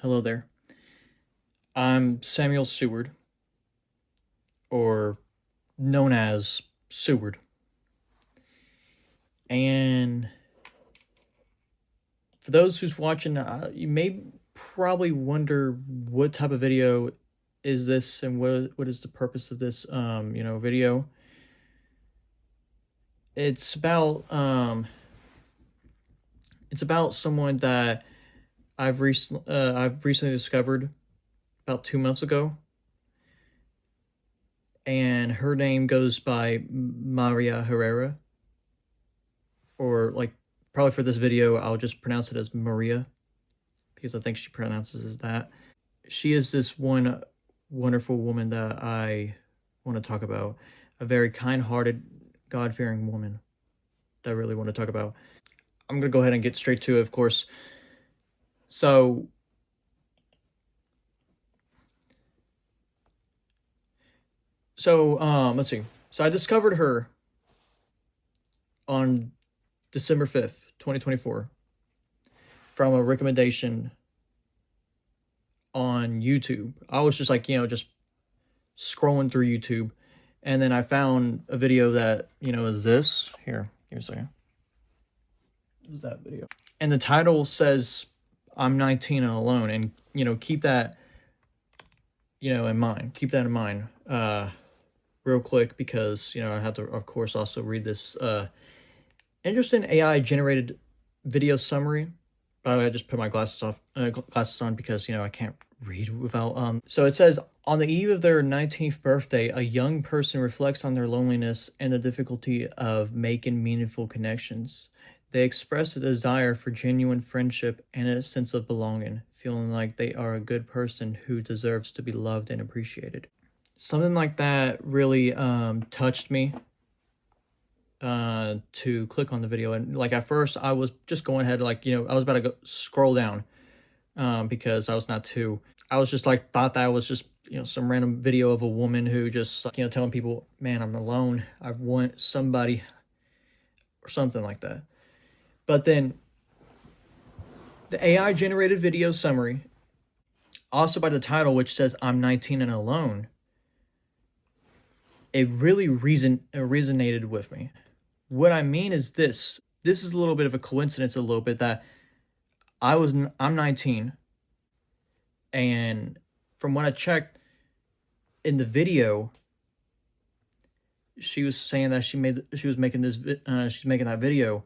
Hello there. I'm Samuel Seward, or known as Seward. And for those who's watching, you may probably wonder what type of video is this and what is the purpose of this video. It's about someone that I've recently discovered about 2 months ago, and her name goes by Maria Herrera, or like probably for this video I'll just pronounce it as Maria because I think she pronounces it as that. She is this one wonderful woman that I want to talk about, a very kind-hearted, God-fearing woman that I really want to talk about. I'm gonna go ahead and get straight to it, of course. So let's see. So I discovered her on December 5th, 2024 from a recommendation on YouTube. I was just like, just scrolling through YouTube, and then I found a video that, is this. Here, give me a second. This is that video. And the title says, I'm 19 and alone, and, keep that, in mind. Keep that in mind. Real quick, because I have to, of course, also read this interesting AI generated video summary. By the way, I just put my glasses on because I can't read without So it says, on the eve of their 19th birthday, a young person reflects on their loneliness and the difficulty of making meaningful connections. They express a desire for genuine friendship and a sense of belonging, feeling like they are a good person who deserves to be loved and appreciated. Something like that really touched me to click on the video. And like at first I was just going ahead, like, I was about to go scroll down because I was just like, thought that was just, some random video of a woman who just, telling people, man, I'm alone, I want somebody, or something like that. But then the AI generated video summary, also by the title, which says I'm 19 and alone, it really resonated with me. What I mean is this is a little bit of a coincidence, a little bit, that I'm 19, and from what I checked in the video, she was saying that she's making that video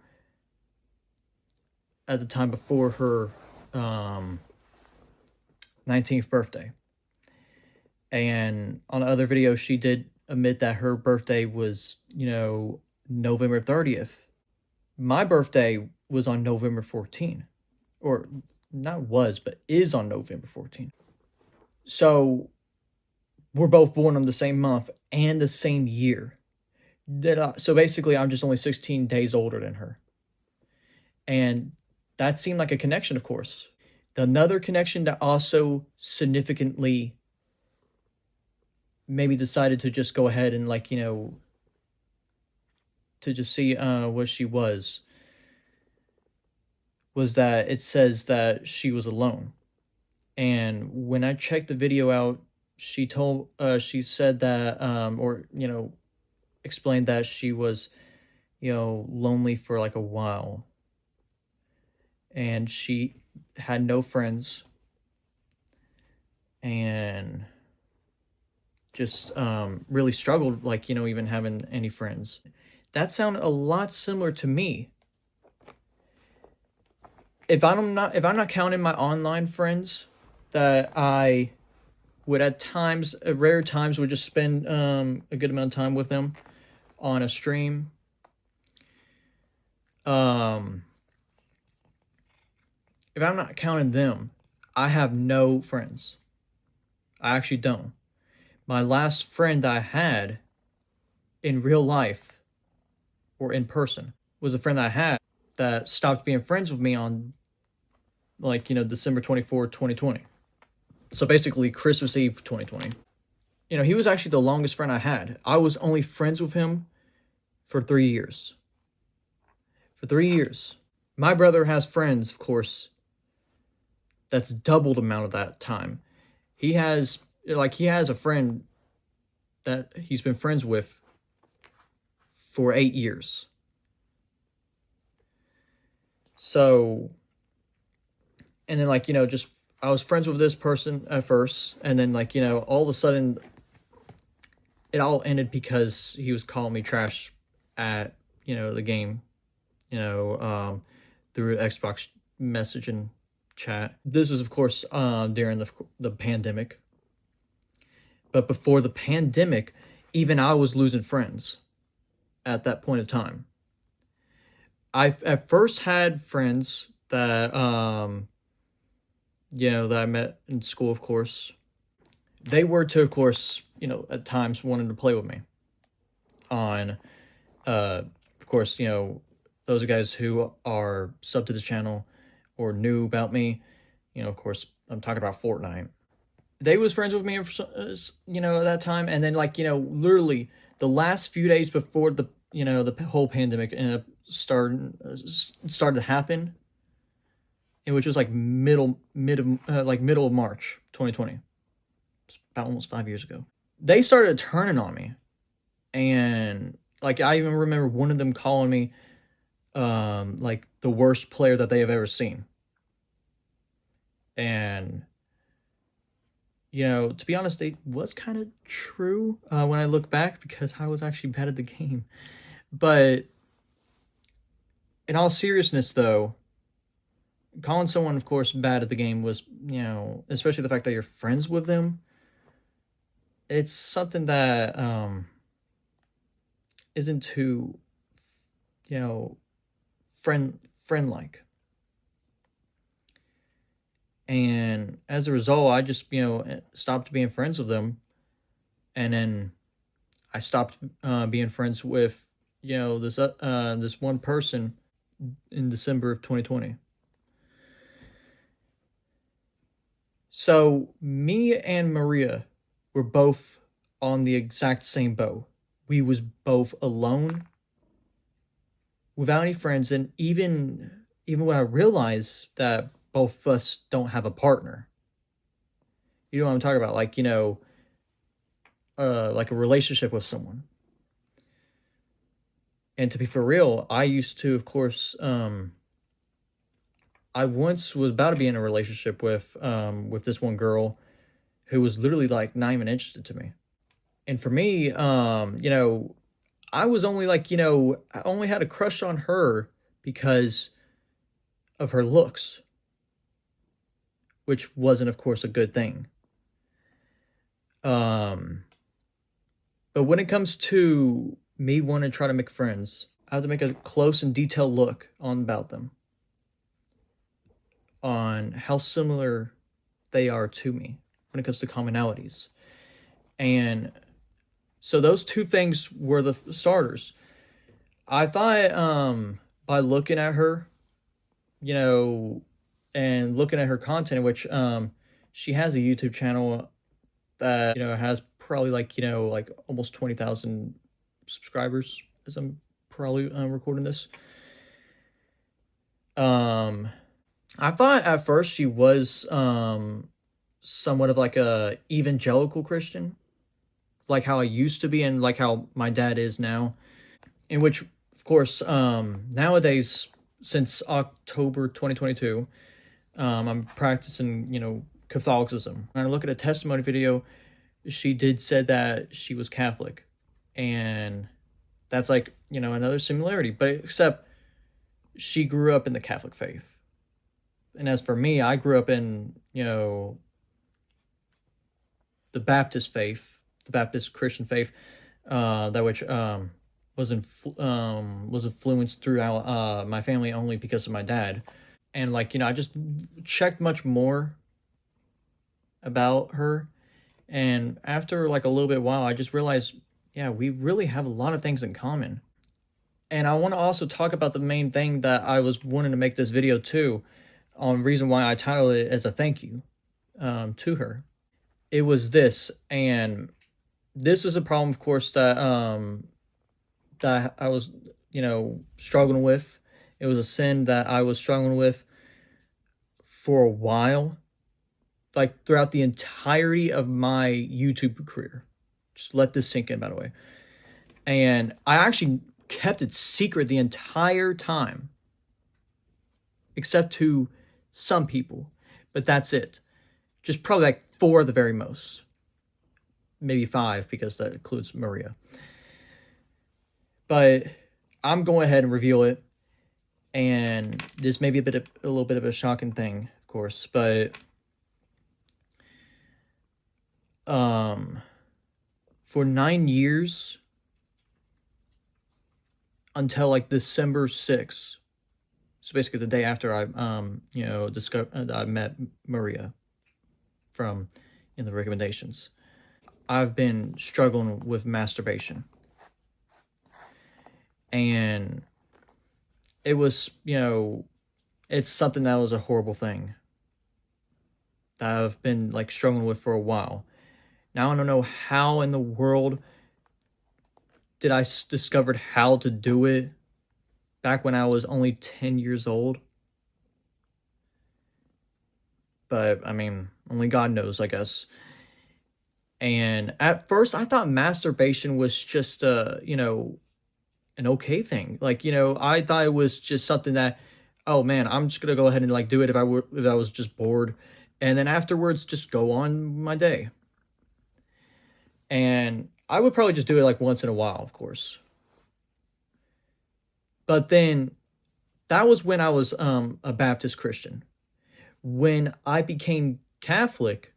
at the time before her 19th birthday. And on the other video, she did admit that her birthday was, November 30th. My birthday was on November 14th. Or not was, but is on November 14th. So we're both born on the same month and the same year. So basically, I'm just only 16 days older than her. And that seemed like a connection, of course. Another connection that also significantly maybe decided to just go ahead and, like, to just see what she was that it says that she was alone. And when I checked the video out, she said that, explained that she was, lonely for like a while. And she had no friends. And just really struggled, like, even having any friends. That sounded a lot similar to me. If I'm not counting my online friends that I would at rare times would just spend a good amount of time with them on a stream. If I'm not counting them, I have no friends. I actually don't. My last friend I had in real life or in person was a friend I had that stopped being friends with me on, like, December 24th, 2020. So basically Christmas Eve 2020. He was actually the longest friend I had. I was only friends with him for 3 years. For 3 years. My brother has friends, of course, that's double the amount of that time. He has a friend that he's been friends with for 8 years. So, and then like, just I was friends with this person at first, and then like, all of a sudden it all ended because he was calling me trash at, the game, through Xbox message and chat. This was, of course, during the pandemic. But before the pandemic, even I was losing friends at that point of time. I at first had friends that, that I met in school, of course. They were to, of course, at times wanting to play with me on, of course, those guys who are sub to this channel or knew about me. Of course, I'm talking about Fortnite. They was friends with me, at that time. And then like, literally the last few days before the whole pandemic started to happen, which was like middle of March 2020. It's about almost 5 years ago. They started turning on me. And like, I even remember one of them calling me like the worst player that they have ever seen. And to be honest, it was kind of true when I look back, because I was actually bad at the game. But in all seriousness, though, calling someone, of course, bad at the game was, especially the fact that you're friends with them, it's something that isn't too, friend-like. And as a result, I just, stopped being friends with them. And then I stopped being friends with, this one person in December of 2020. So me and Maria were both on the exact same boat. We was both alone, without any friends, and even when I realized that both of us don't have a partner. You know what I'm talking about? Like, like a relationship with someone. And to be for real, I used to, of course, I once was about to be in a relationship with this one girl who was literally like not even interested to me. And for me, I was only like, I only had a crush on her because of her looks, which wasn't, of course, a good thing. But when it comes to me wanting to try to make friends, I have to make a close and detailed look about them, on how similar they are to me when it comes to commonalities. And so those two things were the starters. I thought by looking at her, and looking at her content, which she has a YouTube channel that has probably like like almost 20,000 subscribers as I'm probably recording this. I thought at first she was somewhat of like a evangelical Christian, like how I used to be and like how my dad is now. In which, of course, nowadays, since October 2022, I'm practicing, Catholicism. When I look at a testimony video, she did said that she was Catholic. And that's like, another similarity. But except she grew up in the Catholic faith. And as for me, I grew up in, the Baptist faith, the Baptist Christian faith, that which was influenced throughout my family only because of my dad. And like, I just checked much more about her. And after like a little bit while, I just realized, yeah, we really have a lot of things in common. And I want to also talk about the main thing that I was wanting to make this video too, on reason why I titled it as a thank you to her. It was this, and this is a problem, of course, that that I was, struggling with. It was a sin that I was struggling with for a while, like throughout the entirety of my YouTube career. Just let this sink in, by the way. And I actually kept it secret the entire time, except to some people, but that's it. Just probably like 4 at the very most, maybe 5, because that includes Maria. But I'm going ahead and reveal it, and this may be a little bit of a shocking thing, of course, but for 9 years, until like December 6th, so basically the day after I I met Maria from in the recommendations, I've been struggling with masturbation. And it was, it's something that was a horrible thing that I've been like struggling with for a while. Now I don't know how in the world did I discovered how to do it back when I was only 10 years old. But I mean, only God knows, I guess. And at first I thought masturbation was just an okay thing. Like, I thought it was just something that, oh man, I'm just gonna go ahead and like do it if I was just bored, and then afterwards just go on my day. And I would probably just do it like once in a while, of course. But then that was when I was a Baptist Christian. When I became Catholic,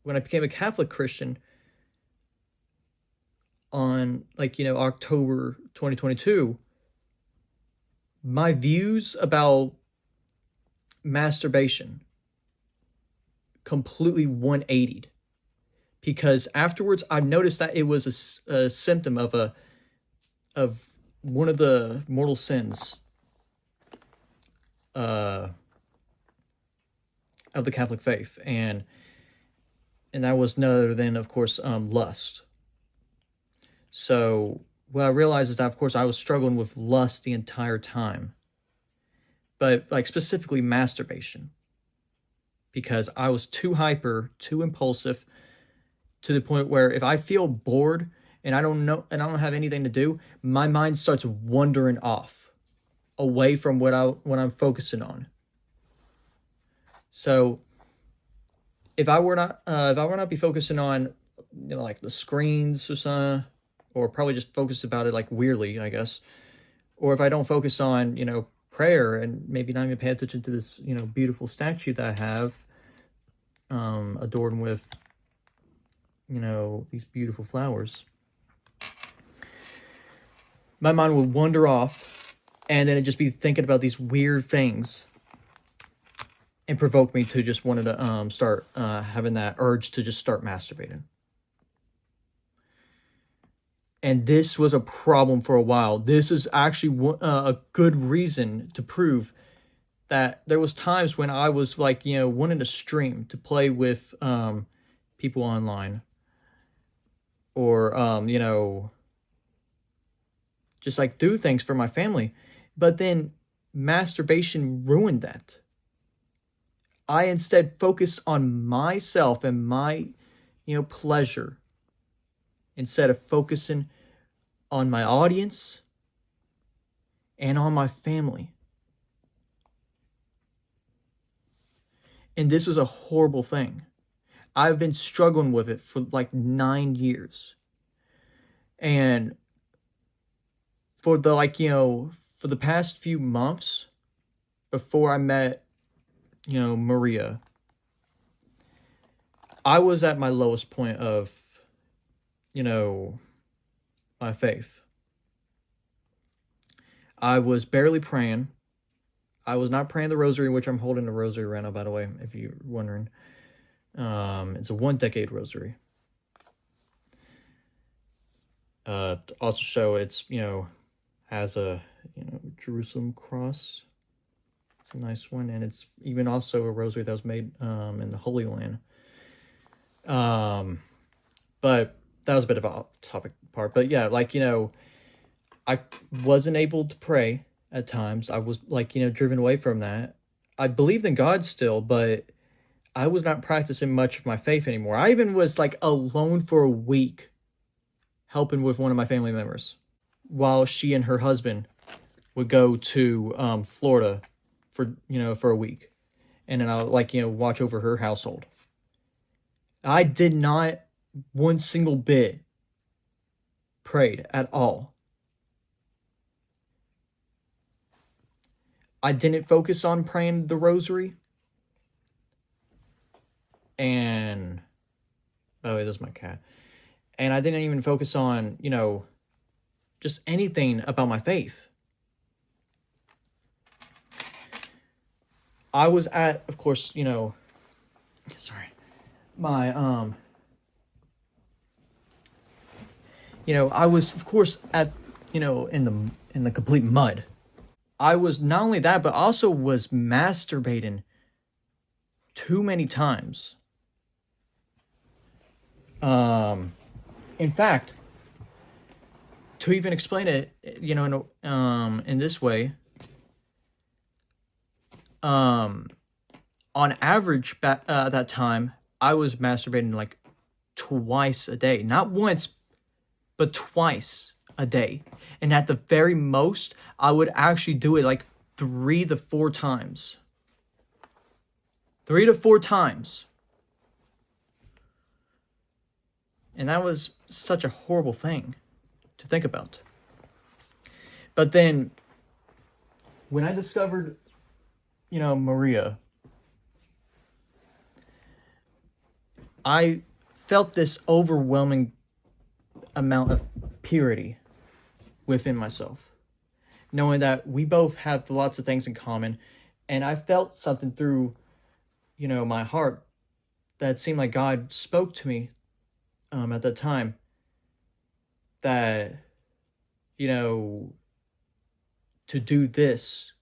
when I became a Catholic Christian on October 2022, my views about masturbation completely 180'd, because afterwards I noticed that it was a symptom of one of the mortal sins of the Catholic faith, and that was none other than, of course, lust. So what I realized is that, of course, I was struggling with lust the entire time, but like specifically masturbation, because I was too hyper, too impulsive, to the point where if I feel bored and I don't have anything to do, my mind starts wandering off away from what I'm focusing on. So if I were not be focusing on like the screens or something, or probably just focus about it like weirdly, I guess. Or if I don't focus on, prayer, and maybe not even pay attention to this, beautiful statue that I have adorned with, these beautiful flowers, my mind would wander off, and then it'd just be thinking about these weird things, and provoke me to just wanted to start having that urge to just start masturbating. And this was a problem for a while. This is actually a good reason to prove that there was times when I was like, wanting to stream, to play with people online, or, just like do things for my family. But then masturbation ruined that. I instead focused on myself and my, pleasure, instead of focusing on my audience and on my family. And this was a horrible thing. I've been struggling with it for like 9 years. And for the for the past few months before I met, Maria, I was at my lowest point of, my faith. I was barely praying. I was not praying the rosary, which I'm holding the rosary right now, by the way, if you're wondering. It's a 1-decade rosary. Also show it's, has a, Jerusalem cross. It's a nice one. And it's even also a rosary that was made in the Holy Land. But that was a bit of a off-topic part. But yeah, I wasn't able to pray at times. I was driven away from that. I believed in God still, but I was not practicing much of my faith anymore. I even was like alone for a week helping with one of my family members while she and her husband would go to Florida for a week. And then I'll watch over her household. I did not one single bit prayed at all. I didn't focus on praying the rosary. And by the way, this is my cat. And I didn't even focus on, just anything about my faith. I was at, of course, sorry. My I was of course at, in the complete mud. I was not only that, but also was masturbating too many times. In fact, to even explain it, in this way, on average, that time, I was masturbating like twice a day. Not once, but twice a day. And at the very most, I would actually do it like 3 to 4 times. 3 to 4 times. And that was such a horrible thing to think about. But then, when I discovered, Maria, I felt this overwhelming amount of purity within myself, knowing that we both have lots of things in common. And I felt something through, my heart that seemed like God spoke to me at that time, that, to do this,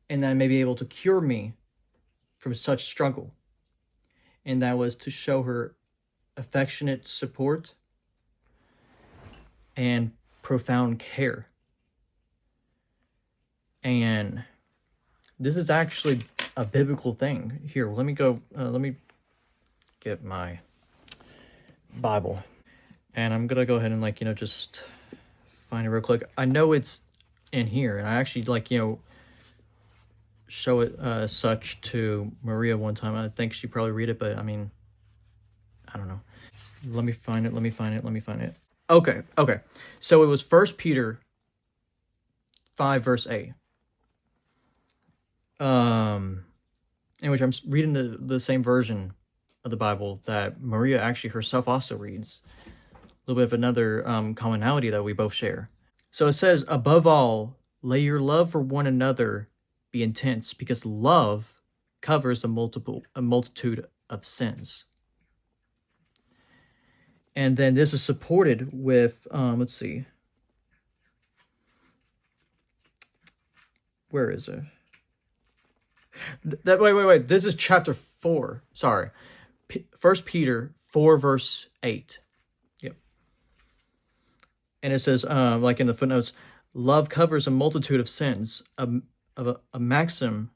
and that may be able to cure me from such struggle. And that was to show her affectionate support and profound care. And this is actually a biblical thing. Here, let me get my Bible. And I'm gonna go ahead and just find it real quick. I know it's in here, and I actually show it such to Maria one time. I think she probably read it, but I mean, I don't know. Let me find it. Okay. So it was 1 Peter 5 verse 8. In which I'm reading the same version of the Bible that Maria actually herself also reads. A little bit of another commonality that we both share. So it says, above all, let your love for one another be intense, because love covers a multitude of sins. And then this is supported with, let's see. Where is it? Wait. This is chapter 4. Sorry. 1 Peter 4 verse 8. Yep. And it says, like in the footnotes, love covers a multitude of sins, a maxim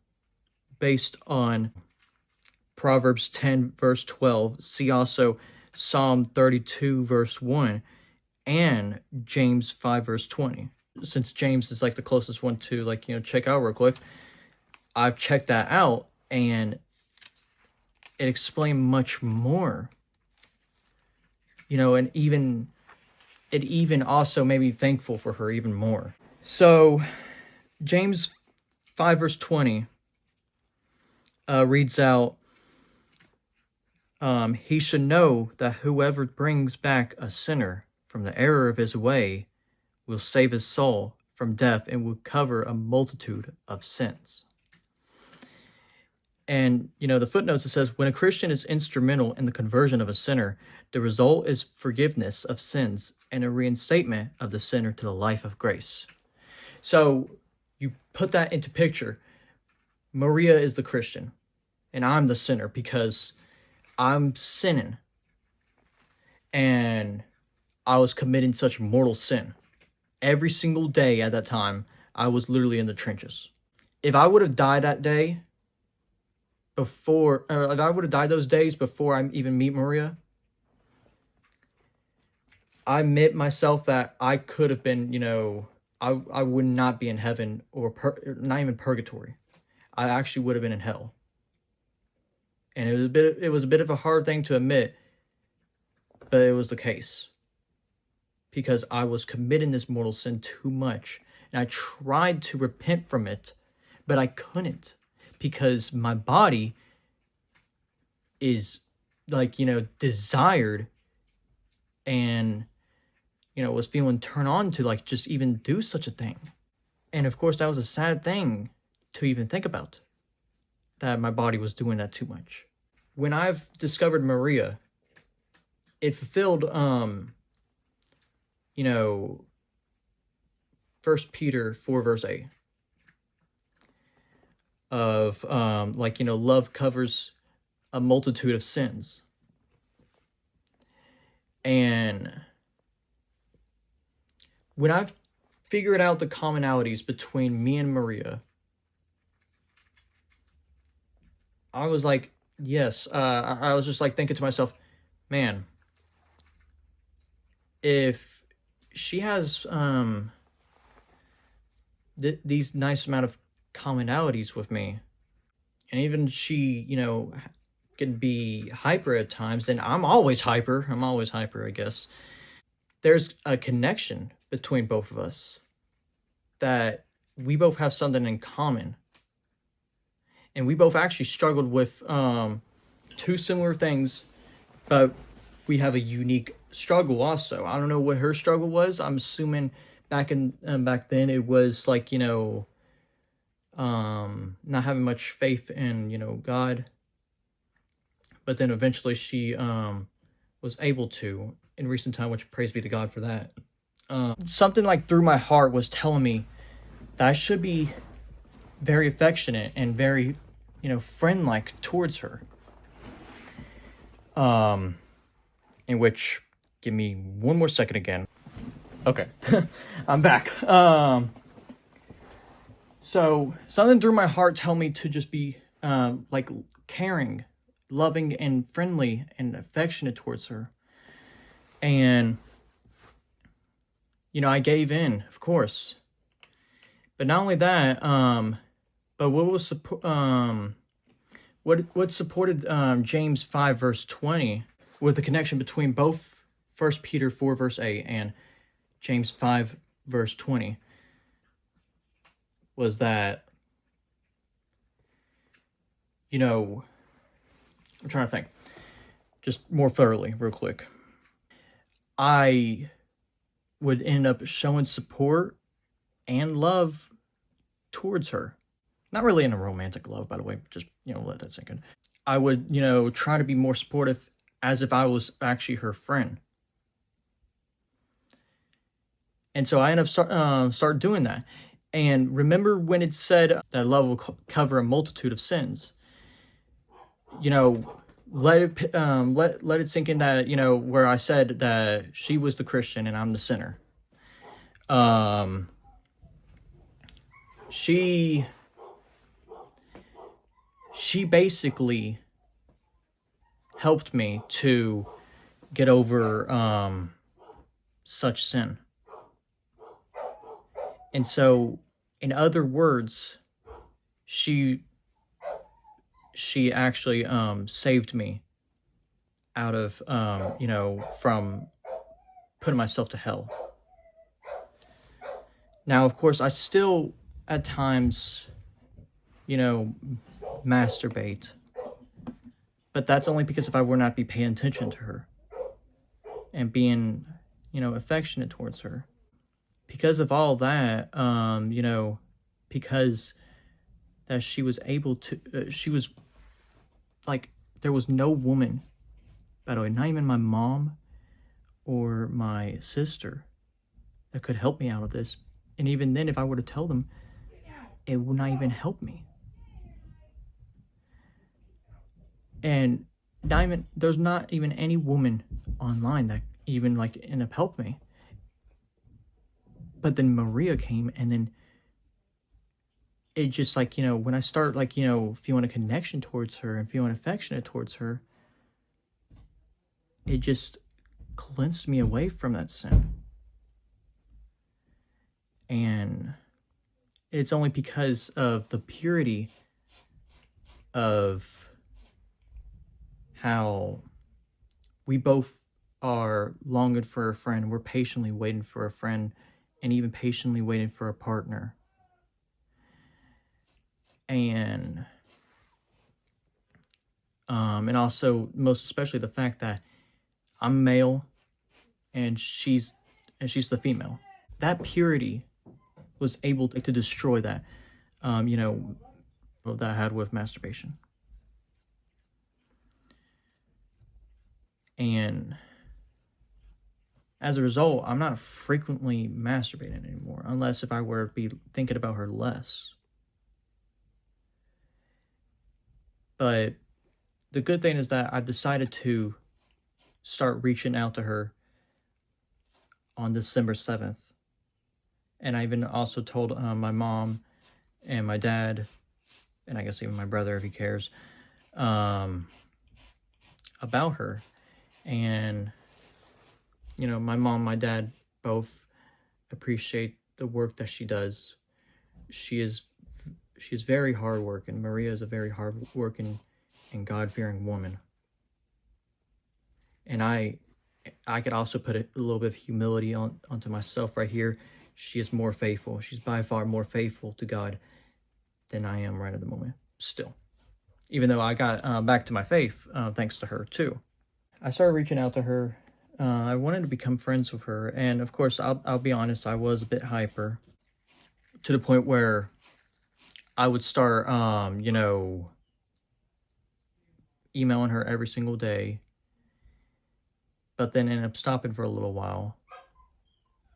based on Proverbs 10 verse 12. See also Psalm 32 verse 1 and James 5 verse 20. Since James is like the closest one to check out real quick, I've checked that out, and it explained much more. And it even also made me thankful for her even more. So James 5 verse 20 reads out, he should know that whoever brings back a sinner from the error of his way will save his soul from death and will cover a multitude of sins. And, the footnotes, it says, when a Christian is instrumental in the conversion of a sinner, the result is forgiveness of sins and a reinstatement of the sinner to the life of grace. So you put that into picture. Maria is the Christian, and I'm the sinner because I'm sinning. And I was committing such mortal sin. Every single day at that time, I was literally in the trenches. if I would have died that day before, or if I would have died those days before I even meet Maria, I admit myself that I could have been, I would not be in heaven or not even purgatory. I actually would have been in hell. And it was a bit of a hard thing to admit, but it was the case. Because I was committing this mortal sin too much. And I tried to repent from it, but I couldn't. Because my body is desired and, was feeling turned on to just even do such a thing. And of course, that was a sad thing to even think about. That my body was doing that too much. When I've discovered Maria, it fulfilled, 1 Peter 4 verse 8 of, love covers a multitude of sins. And when I've figured out the commonalities between me and Maria, I was like, yes, I was just thinking to myself, man, if she has these nice amount of commonalities with me, and even she, can be hyper at times, and I'm always hyper, I guess. There's a connection between both of us that we both have something in common. And we both actually struggled with two similar things, but we have a unique struggle also. I don't know what her struggle was. I'm assuming back then it was not having much faith in God. But then eventually she was able to in recent time, which praise be to God for that. Something through my heart was telling me that I should be very affectionate and very friend-like towards her. In which, give me one more second again. Okay, I'm back. So something through my heart tell me to just be caring, loving, and friendly and affectionate towards her. And I gave in, of course. But not only that, but what supported James 5 verse 20 with the connection between both 1 Peter 4 verse 8 and James 5 verse 20 was that, I'm trying to think just more thoroughly real quick. I would end up showing support and love towards her. Not really in a romantic love, by the way, just, let that sink in. I would, try to be more supportive as if I was actually her friend. And so I ended up start doing that. And remember when it said that love will cover a multitude of sins? Let it sink in that, where I said that she was the Christian and I'm the sinner. She basically helped me to get over such sin. And so, in other words, she actually saved me out of from putting myself to hell. Now, of course, I still at times masturbate, but that's only because if I would not be paying attention to her and being affectionate towards her. Because of all that, because that she was able to, she was there was no woman, by the way, not even my mom or my sister, that could help me out of this. And even then, if I were to tell them, it would not even help me. And there's not even any woman online that even end up help me. But then Maria came, and then it just like, you know, when I start like, you know, feeling a connection towards her and feeling affectionate towards her, it just cleansed me away from that sin. And it's only because of the purity of how we both are longing for a friend. We're patiently waiting for a friend and even patiently waiting for a partner. And also most especially the fact that I'm male and she's the female. That purity was able to destroy that, you know, that I had with masturbation. And as a result, I'm not frequently masturbating anymore, unless if I were to be thinking about her less. But the good thing is that I've decided to start reaching out to her on December 7th. And I even also told my mom and my dad, and I guess even my brother if he cares, about her. And, you know, my mom, my dad both appreciate the work that she does. She's very hardworking. Maria is a very hardworking and God-fearing woman. And I could also put a little bit of humility onto myself right here. She is more faithful. She's by far more faithful to God than I am right at the moment, still. Even though I got back to my faith thanks to her, too. I started reaching out to her. I wanted to become friends with her. And, of course, I'll be honest, I was a bit hyper. To the point where I would start, you know, emailing her every single day. But then ended up stopping for a little while.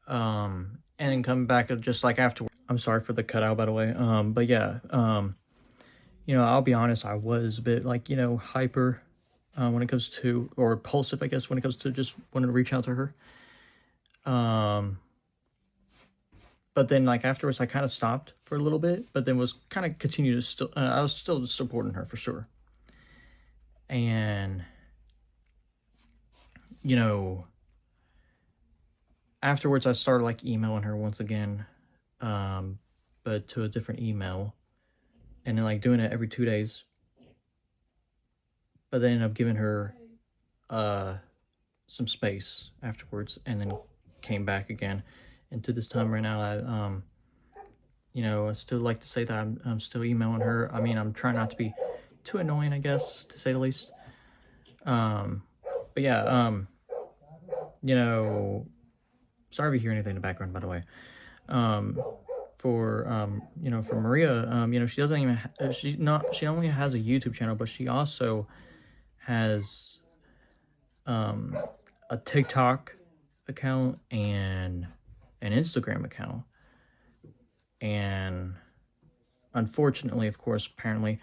And then coming back just like afterwards. I'm sorry for the cutout, by the way. But yeah, you know, I'll be honest, I was a bit like, you know, hyper when it comes to, or impulsive, I guess, when it comes to just wanting to reach out to her. But then like afterwards, I kind of stopped for a little bit, but then was kind of continued to still, I was still supporting her for sure. And, you know, afterwards I started like emailing her once again, but to a different email. And then like doing it every 2 days. But then ended up giving her some space afterwards, and then came back again. And to this time right now, I you know, I still like to say that I'm still emailing her. I mean, I'm trying not to be too annoying, I guess, to say the least. But yeah, you know, sorry if you hear anything in the background, by the way. For you know, for Maria, you know, she doesn't even she only has a YouTube channel, but she also has a TikTok account and an Instagram account. And unfortunately, of course, apparently,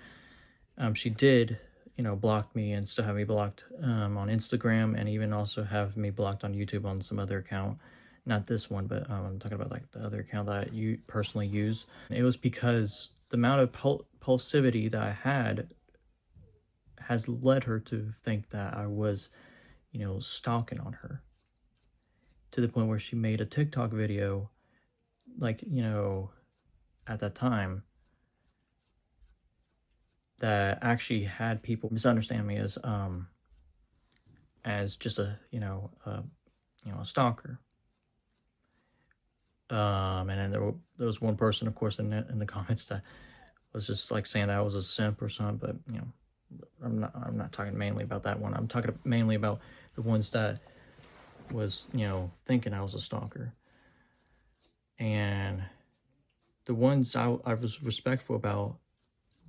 she did, you know, block me and still have me blocked on Instagram, and even also have me blocked on YouTube on some other account. Not this one, but I'm talking about like the other account that you personally use. It was because the amount of pulsivity that I had has led her to think that I was, you know, stalking on her. To the point where she made a TikTok video, like, you know, at that time, that actually had people misunderstand me as just a, you know, a stalker. And then there was one person, of course, in the comments that was just like saying that I was a simp or something. But you know, I'm not talking mainly about that one. I'm talking mainly about the ones that was, you know, thinking I was a stalker. And the ones I was respectful about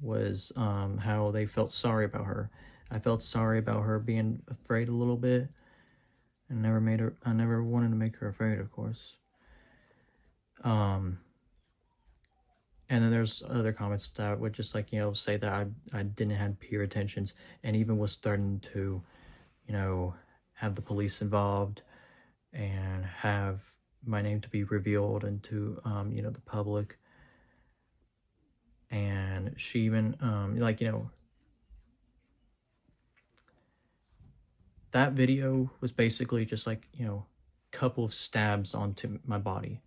was how they felt sorry about her. I felt sorry about her being afraid a little bit, and I never wanted to make her afraid, of course. And then there's other comments that would just like, you know, say that I didn't have pure intentions, and even was threatening to, you know, have the police involved and have my name to be revealed into, you know, the public. And she even, like, you know, that video was basically just like, you know, couple of stabs onto my body.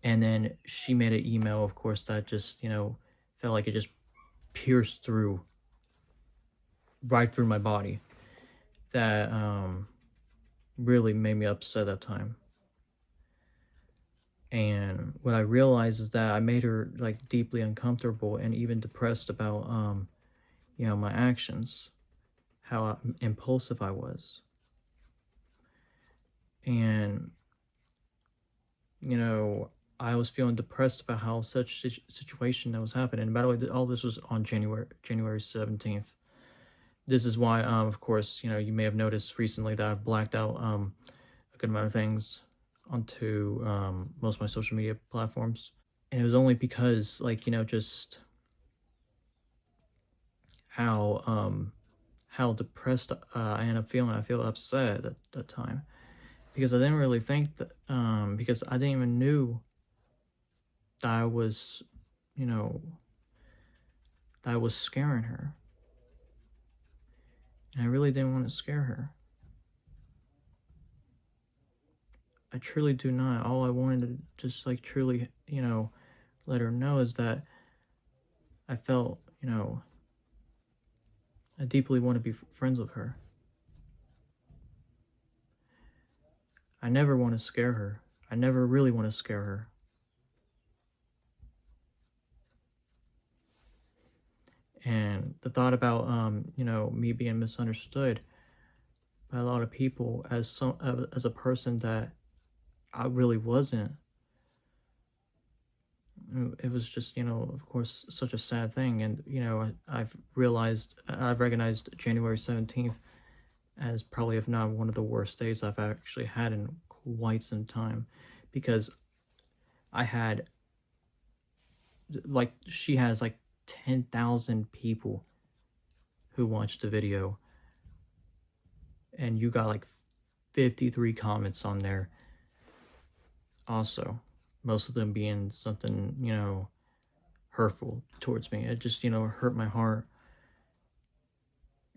And then she made an email, of course, that just, you know, felt like it just pierced through, right through my body. That really made me upset at that time. And what I realized is that I made her like deeply uncomfortable and even depressed about, you know, my actions, how impulsive I was. And, you know, I was feeling depressed about how such situation that was happening. And by the way, all this was on January 17th. This is why, of course, you know, you may have noticed recently that I've blacked out a good amount of things onto most of my social media platforms. And it was only because, like, you know, just how depressed I ended up feeling. I feel upset at that time because I didn't really think that, because I didn't even knew that I was, you know, that I was scaring her. And I really didn't want to scare her. I truly do not. All I wanted to just like truly, you know, let her know is that I felt, you know, I deeply want to be friends with her. I never want to scare her. I never really want to scare her. And the thought about, you know, me being misunderstood by a lot of people as a person that I really wasn't. It was just, you know, of course, such a sad thing. And, you know, I've recognized January 17th as probably, if not one of the worst days I've actually had in quite some time, because I had, like, she has like 10,000 people who watched the video, and you got like 53 comments on there also, most of them being something, you know, hurtful towards me. It just, you know, hurt my heart.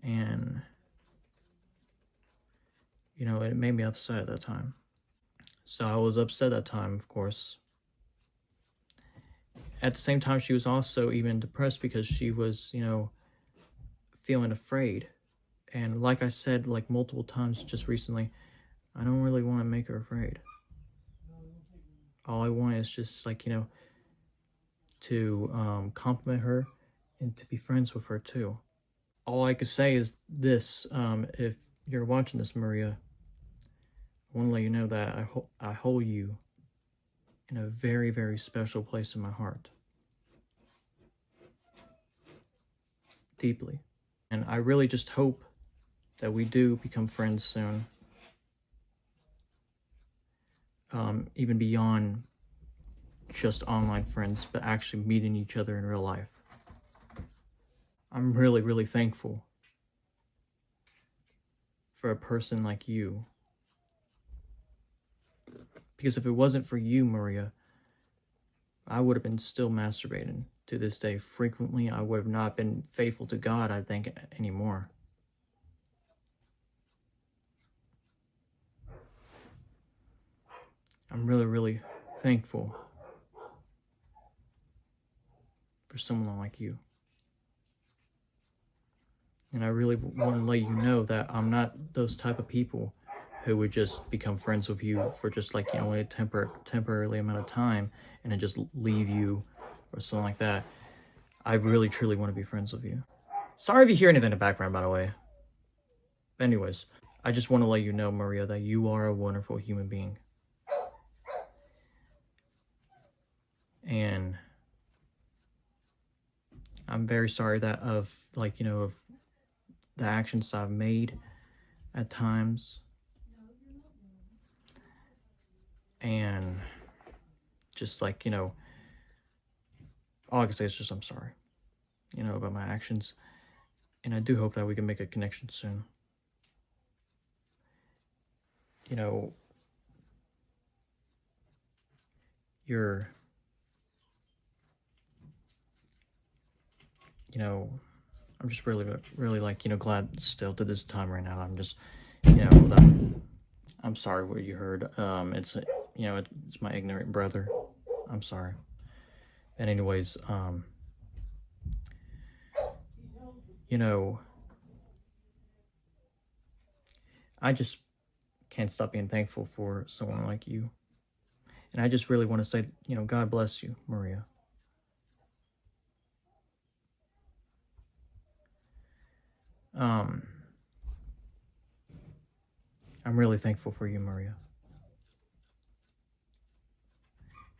And, you know, it made me upset at that time. So I was upset at that time, of course. At the same time, she was also even depressed because she was, you know, feeling afraid. And like I said, like multiple times just recently, I don't really want to make her afraid. All I want is just like, you know, to compliment her and to be friends with her too. All I could say is this, if you're watching this, Maria, I want to let you know that I hold you in a very, very special place in my heart. Deeply. And I really just hope that we do become friends soon. Even beyond just online friends, but actually meeting each other in real life. I'm really, really thankful for a person like you. Because if it wasn't for you, Maria, I would have been still masturbating to this day frequently. I would have not been faithful to God, I think, anymore. I'm really, really thankful for someone like you. And I really want to let you know that I'm not those type of people who would just become friends with you for just like, you know, a temporarily amount of time and then just leave you or something like that. I really, truly want to be friends with you. Sorry if you hear anything in the background, by the way. Anyways, I just want to let you know, Maria, that you are a wonderful human being. And I'm very sorry that of like, you know, of the actions I've made at times. And just like, you know, all I can say is just I'm sorry, you know, about my actions. And I do hope that we can make a connection soon. You know, you're you know, I'm just really, really like, you know, glad still to this time right now. I'm just, you know, that, I'm sorry what you heard. It's, you know, it's my ignorant brother. I'm sorry. And anyways, you know, I just can't stop being thankful for someone like you. And I just really want to say, you know, God bless you, Maria. I'm really thankful for you, Maria.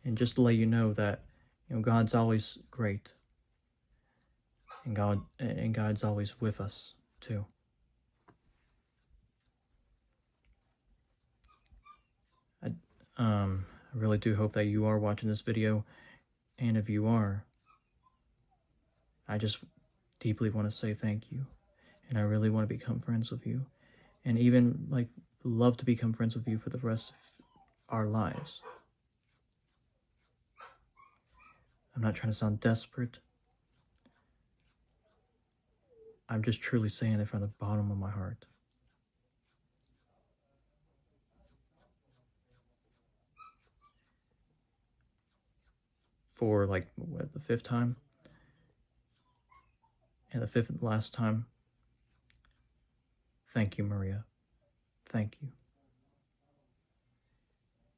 And just to let you know that, you know, God's always great. And God's always with us too. I really do hope that you are watching this video, and if you are, I just deeply want to say thank you, and I really want to become friends with you, and even like love to become friends with you for the rest of our lives. I'm not trying to sound desperate. I'm just truly saying it from the bottom of my heart. For like what, the 5th time, and the 5th and last time. Thank you, Maria. Thank you.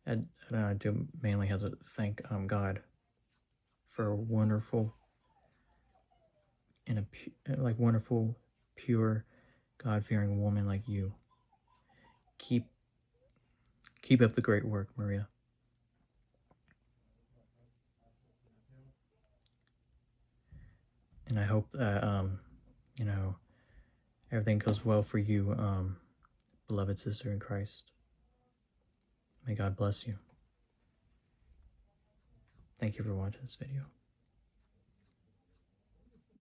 And I do mainly have to thank God for a wonderful and wonderful, pure, God-fearing woman like you. Keep up the great work, Maria. And I hope that you know, everything goes well for you, beloved sister in Christ. May God bless you. Thank you for watching this video.